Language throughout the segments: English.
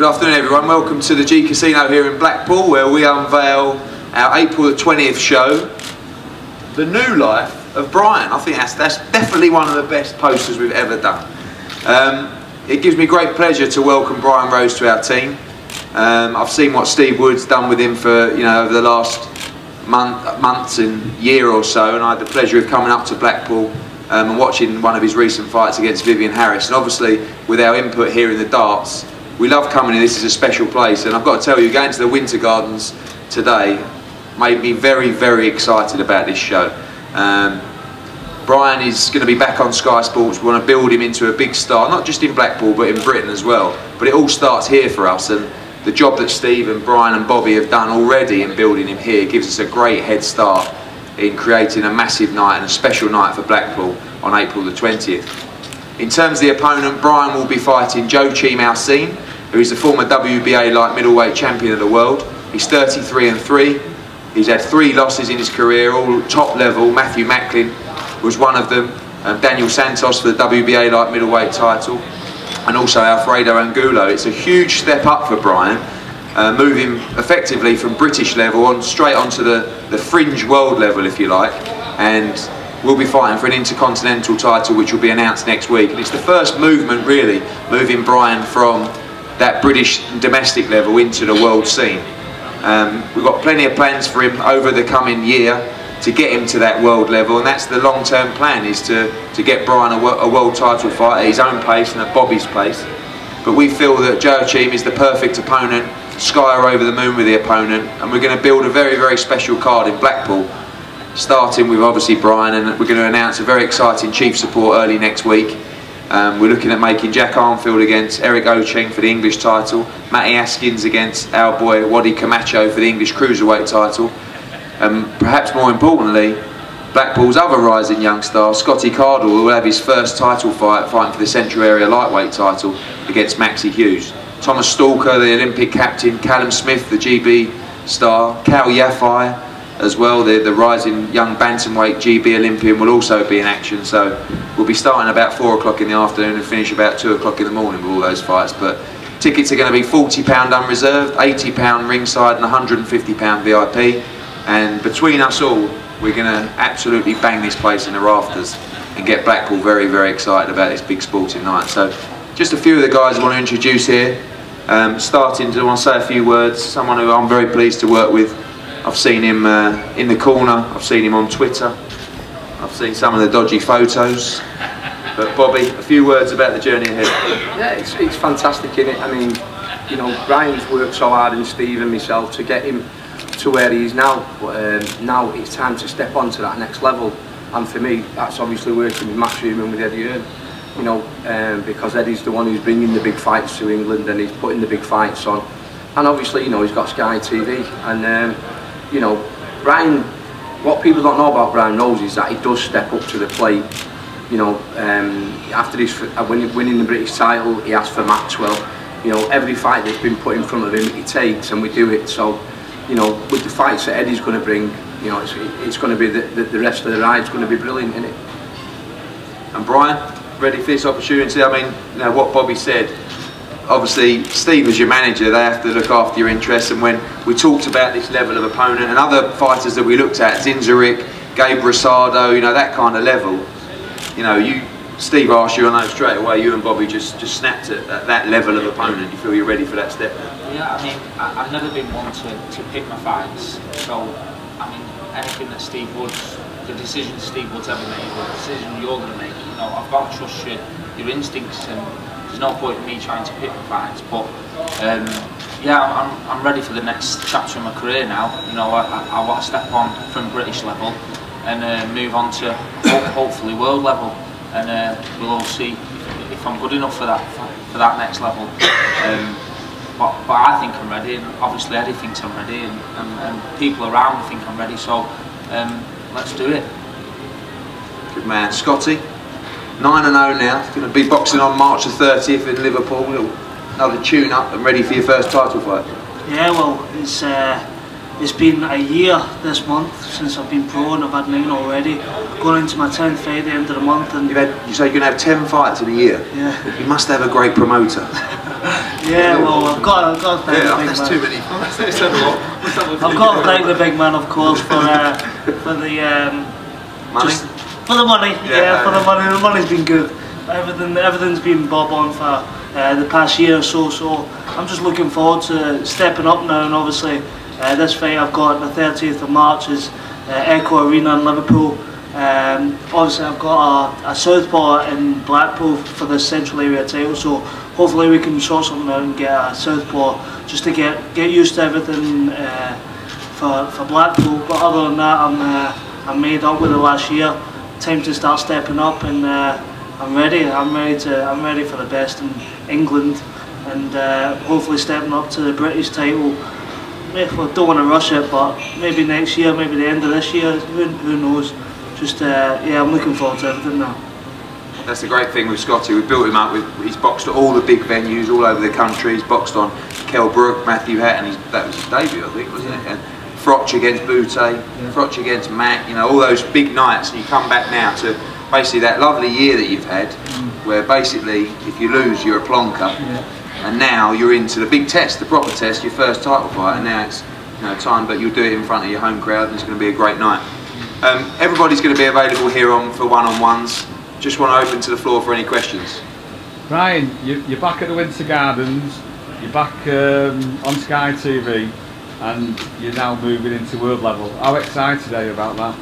Good afternoon everyone, welcome to the G Casino here in Blackpool, where we unveil our April the 20th show, The New Life of Brian. I think that's definitely one of the best posters we've ever done. It gives me great pleasure to welcome Brian Rose to our team. I've seen what Steve Wood's done with him for over the last months and year or so, and I had the pleasure of coming up to Blackpool and watching one of his recent fights against Vivian Harris. And obviously with our input here in the darts, we love coming in. This is a special place, and I've got to tell you, going to the Winter Gardens today made me very, very excited about this show. Brian is going to be back on Sky Sports. We want to build him into a big star, not just in Blackpool but in Britain as well. But it all starts here for us, and the job that Steve and Brian and Bobby have done already in building him here gives us a great head start in creating a massive night and a special night for Blackpool on April the 20th. In terms of the opponent, Brian will be fighting JOACHIM ALCINE, who is the former WBA light middleweight champion of the world. He's 33-3. He's had 3 losses in his career, all top level. Matthew Macklin was one of them. Daniel Santos for the WBA light middleweight title, and also Alfredo Angulo. It's a huge step up for Brian, moving effectively from British level on straight onto the fringe world level, if you like, and we'll be fighting for an intercontinental title which will be announced next week. And it's the first movement, really, moving Brian from that British domestic level into the world scene. We've got plenty of plans for him over the coming year to get him to that world level, and that's the long-term plan, is to get Brian a world title fight at his own pace and at Bobby's pace. But we feel that JOACHIM is the perfect opponent. Sky are over the moon with the opponent, and we're going to build a very, very special card in Blackpool, starting with obviously Brian, and we're going to announce a very exciting chief support early next week. We're looking at making Jack Armfield against Eric Ocheng for the English title, Matty Askins against our boy Wadi Camacho for the English cruiserweight title, and perhaps more importantly, Blackpool's other rising young star, Scotty CARDLE, will have his first title fight, fighting for the Central Area lightweight title against Maxie Hughes. Thomas Stalker, the Olympic captain, Callum Smith, the GB star, Cal Yafai as well, the rising young bantamweight GB Olympian, will also be in action. So we'll be starting about 4 o'clock in the afternoon and finish about 2 o'clock in the morning with all those fights. But tickets are going to be £40 unreserved, £80 ringside and £150 VIP. And between us all, we're going to absolutely bang this place in the rafters and get Blackpool very, very excited about this big sporting night. So just a few of the guys I want to introduce here. Starting to want to say a few words, someone who I'm very pleased to work with. I've seen him in the corner, I've seen him on Twitter, I've seen some of the dodgy photos. But Bobby, a few words about the journey ahead. Yeah, it's fantastic, isn't it? I mean, Brian's worked so hard, and Steve and myself, to get him to where he is now. But now it's time to step on to that next level. And for me, that's obviously working with Matchroom and with Eddie Hearn. Because Eddie's the one who's bringing the big fights to England, and he's putting the big fights on. And obviously, he's got Sky TV, and Brian, what people don't know about Brian Rose is that he does step up to the plate. After this, winning the British title, he asked for Maxwell. Every fight that's been put in front of him, he takes, and we do it. So, with the fights that Eddie's going to bring, it's going to be the rest of the ride's going to be brilliant, isn't it? And Brian, ready for this opportunity? I mean, what Bobby said. Obviously, Steve, as your manager, they have to look after your interests, and when we talked about this level of opponent and other fighters that we looked at, Zinzaric, Gabe Rosado, that kind of level, Steve asked you, I know straight away, you and Bobby just snapped at that level of opponent. You feel you're ready for that step? Yeah, I mean, I've never been one to pick my fights, so, I mean, anything that Steve Woods, the decision Steve Woods ever made, or the decision you're going to make, I've got to trust your instincts, and there's no point in me trying to pick my fights. But yeah, I'm ready for the next chapter of my career now. I want to step on from British level and move on to hopefully world level, and we'll all see if I'm good enough for that next level. But I think I'm ready, and obviously Eddie thinks I'm ready, and people around me think I'm ready. So let's do it. Good man, Scotty. 9-0 now. It's going to be boxing on March the 30th in Liverpool. Another tune-up and ready for your first title fight. Yeah, well, it's been a year this month since I've been pro, and I've had 9 already. Going into my 10th fight at the end of the month. And you say you're going to have 10 fights in a year? Yeah. You must have a great promoter. Yeah, well, I've got to thank the big that's man. too many. I've got to thank the big man, of course, for the money. For the money. Yeah, For the money. The money's been good. Everything's been bob on for the past year or so. So I'm just looking forward to stepping up now, and obviously this fight I've got on the 30th of March is Echo Arena in Liverpool. Obviously I've got a southpaw in Blackpool for the Central Area title, so hopefully we can sort something out and get a southpaw just to get used to everything for Blackpool. But other than that, I'm made up with it last year. Time to start stepping up, and I'm ready. I'm ready for the best in England, and hopefully stepping up to the British title. I don't want to rush it, but maybe next year, maybe the end of this year, who knows. Just yeah, I'm looking forward to everything now. That's the great thing with Scotty. We built him up. He's boxed at all the big venues all over the country. He's boxed on Kell Brook, Matthew Hatton. That was his debut, I think, wasn't it? And Frotch against Boutte, Frotch against Mac. You know, all those big nights. And you come back now to basically that lovely year that you've had, where basically if you lose, you're a plonker. And now you're into the big test, the proper test, your first title fight. And now it's time, but you'll do it in front of your home crowd, and it's going to be a great night. Everybody's going to be available here for one-on-ones. Just want to open to the floor for any questions. Brian, you're back at the Winter Gardens, you're back on Sky TV, and you're now moving into world level. How excited are you about that?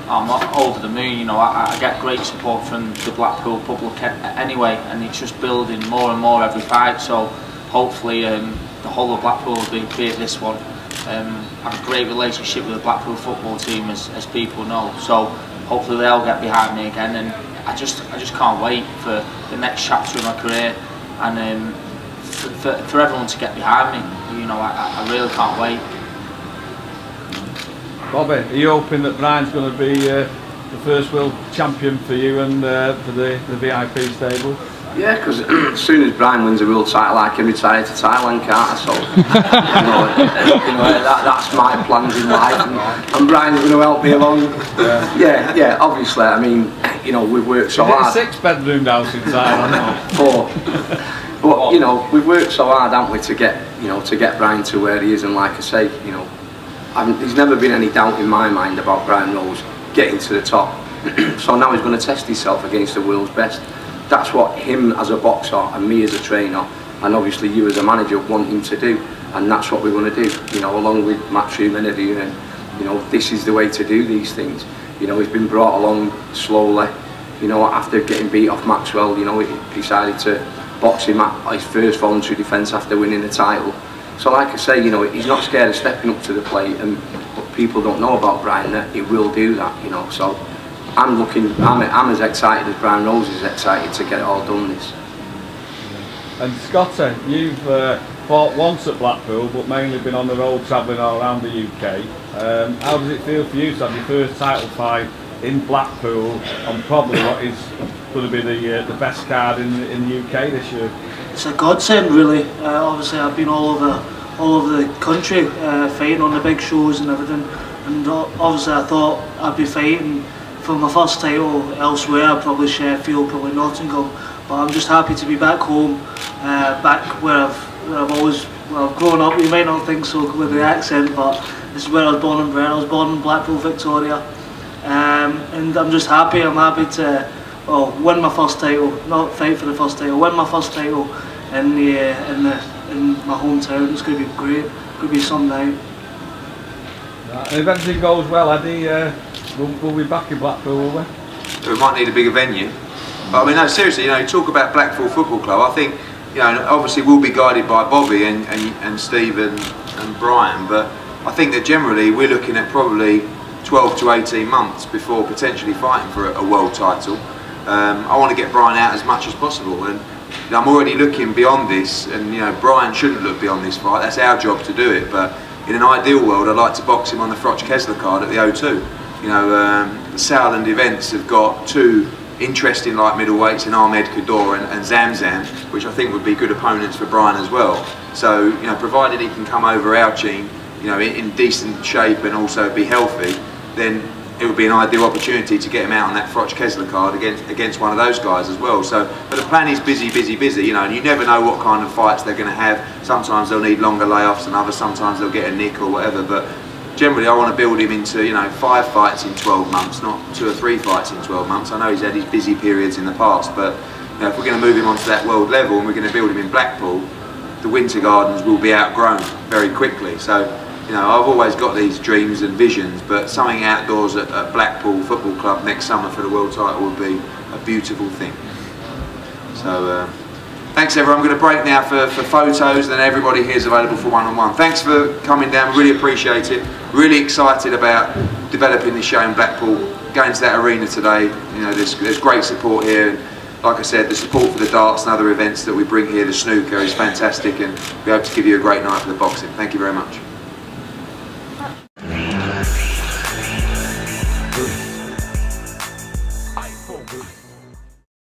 I'm over the moon. You know, I get great support from the Blackpool public anyway, and it's just building more and more every fight. So hopefully the whole of Blackpool will be at this one. I have a great relationship with the Blackpool football team, as people know. So hopefully they'll get behind me again, and I just can't wait for the next chapter of my career, and for everyone to get behind me. You know, I really can't wait. Bobby, are you hoping that Brian's going to be the first world champion for you and for the VIP stable? Yeah, because as soon as Brian wins a world title, I can retire to Thailand, can't I? So, that's my plans in life, and Brian's going to help me along. Yeah, obviously. I mean, you know, we've worked so hard. Is it a 6-bedroomed house in Thailand? 4. But you know, we've worked so hard, haven't we, to get Brian to where he is, and like I say, you know, there's never been any doubt in my mind about Brian Rose getting to the top. So now he's going to test himself against the world's best. That's what him as a boxer and me as a trainer, and obviously you as a manager, want him to do, and that's what we want to do. You know, along with Matchroom interview, and you know, this is the way to do these things. You know, he's been brought along slowly. You know, after getting beat off Maxwell, you know, he decided to box him at his first voluntary defence after winning the title. So like I say, you know, he's not scared of stepping up to the plate, and what people don't know about Brian, that he will do that, you know. So I'm as excited as Brian Rose is excited to get it all done this. And Scotty, you've fought once at Blackpool, but mainly been on the road travelling all around the UK. How does it feel for you to have your first title fight in Blackpool on probably what is going to be the best card in the UK this year? It's a godsend, really. Obviously I've been all over the country fighting on the big shows and everything, and obviously I thought I'd be fighting for my first title elsewhere, probably Sheffield, probably Nottingham, but I'm just happy to be back home, back where I've grown up. You might not think so with the accent, but this is where I was born and bred. I was born in Blackpool, Victoria, and I'm just happy. I'm happy to win my first title, not fight for the first title, win my first title in my hometown. It's going to be great. It's going to be some night. And if everything goes well, Eddie, we'll be back in Blackpool, will we? We might need a bigger venue. But I mean, no, seriously, you know, you talk about Blackpool Football Club. I think, you know, obviously we'll be guided by Bobby and Steve and Brian, but I think that generally we're looking at probably 12 to 18 months before potentially fighting for a world title. I want to get Brian out as much as possible, and you know, I'm already looking beyond this, and you know, Brian shouldn't look beyond this fight. That's our job to do it, but in an ideal world I'd like to box him on the Frotch-Kessler card at the O2. You know, the Southland events have got 2 interesting light middleweights in Ahmed Kaddour and Zamzam, which I think would be good opponents for Brian as well. So, you know, provided he can come over Alcine, you know, in decent shape and also be healthy, then it would be an ideal opportunity to get him out on that Froch Kessler card against one of those guys as well. So, but the plan is busy, you know, and you never know what kind of fights they're going to have. Sometimes they'll need longer layoffs than others, sometimes they'll get a nick or whatever, but generally I want to build him into, you know, 5 fights in 12 months, not 2 or 3 fights in 12 months. I know he's had his busy periods in the past, but you know, if we're going to move him onto that world level and we're going to build him in Blackpool, the Winter Gardens will be outgrown very quickly. So, you know, I've always got these dreams and visions, but something outdoors at Blackpool Football Club next summer for the world title would be a beautiful thing. So, thanks everyone. I'm going to break now for photos, then everybody here is available for one-on-one. Thanks for coming down, really appreciate it. Really excited about developing this show in Blackpool, going to that arena today. You know, there's great support here. Like I said, the support for the darts and other events that we bring here, the snooker, is fantastic, and we hope to give you a great night for the boxing. Thank you very much. iFILM.